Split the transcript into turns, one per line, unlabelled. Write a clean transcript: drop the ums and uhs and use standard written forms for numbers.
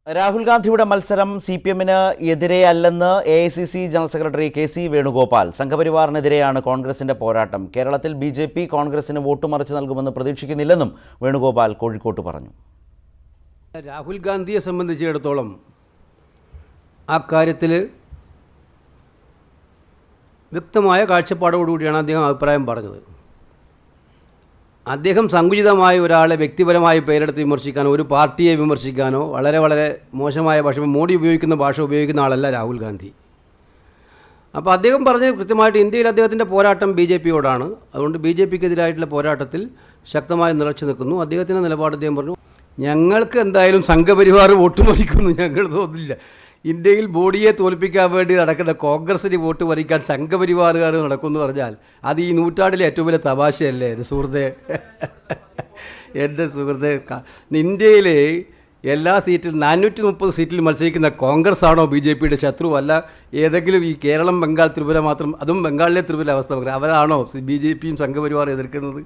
രാഹുൽ ഗാന്ധിയുടെ മത്സരം CPM-ന് എതിരെയല്ലെന്ന് AICC general secretary KC Venugopal. സംഘപരിവാറിനെതിരെയാണ് കോൺഗ്രസിന്റെ പോരാട്ടം. കേരളത്തിൽ BJP കോൺഗ്രസിന് വോട്ട് മറിച്ച് നൽകുമെന്ന് പ്രതീക്ഷിക്കുന്നില്ലെന്നും വേണുഗോപാൽ കോഴിക്കോട്ട് പറഞ്ഞു.
രാഹുൽ ഗാന്ധിയെ സംബന്ധിച്ചിടത്തോളം ആ കാര്യത്തിൽ വ്യക്തമായ കാഴ്ചപ്പാടോടുകൂടിയാണ് അദ്ദേഹം അഭിപ്രായം പറഞ്ഞത്. അദ്ദേഹം സങ്കുചിതമായ ഒരാളെ വ്യക്തിപരമായി പേരെടുത്ത് വിമർശിക്കാനോ ഒരു പാർട്ടിയെ വിമർശിക്കാനോ വളരെ മോശമായ ഭാഷ, മോഡി ഉപയോഗിക്കുന്ന ഭാഷ ഉപയോഗിക്കുന്ന ആളല്ല രാഹുൽ ഗാന്ധി. അപ്പോൾ അദ്ദേഹം പറഞ്ഞ് കൃത്യമായിട്ട് ഇന്ത്യയിൽ അദ്ദേഹത്തിൻ്റെ പോരാട്ടം BJP-യോടാണ്. അതുകൊണ്ട് BJP-ക്കെതിരായിട്ടുള്ള പോരാട്ടത്തിൽ ശക്തമായി നിറച്ചു നിൽക്കുന്നു. അദ്ദേഹത്തിൻ്റെ നിലപാട് അദ്ദേഹം പറഞ്ഞു, ഞങ്ങൾക്ക് എന്തായാലും സംഘപരിവാർ വോട്ട് മറിക്കുമെന്ന് ഞങ്ങൾ തോന്നില്ല. ഇന്ത്യയിൽ മോഡിയെ തോൽപ്പിക്കാൻ വേണ്ടി നടക്കുന്ന കോൺഗ്രസിന് വോട്ട് മറിക്കാൻ സംഘപരിവാറുകാർ നടക്കുമെന്ന് പറഞ്ഞാൽ അത് ഈ നൂറ്റാണ്ടിലെ ഏറ്റവും വലിയ തമാശയല്ലേ എൻ്റെ സുഹൃത്തെ. എൻ്റെ സുഹൃത്തെ, ഇന്ത്യയിലെ എല്ലാ സീറ്റിൽ 430 സീറ്റിൽ മത്സരിക്കുന്ന കോൺഗ്രസ് ആണോ BJP-യുടെ ശത്രു? അല്ല ഏതെങ്കിലും ഈ കേരളം, ബംഗാൾ, ത്രിപുര മാത്രം, അതും ബംഗാളിലെ ത്രിപുര അവസ്ഥ അവരാണോ BJP-യും സംഘപരിവാർ എതിർക്കുന്നത്?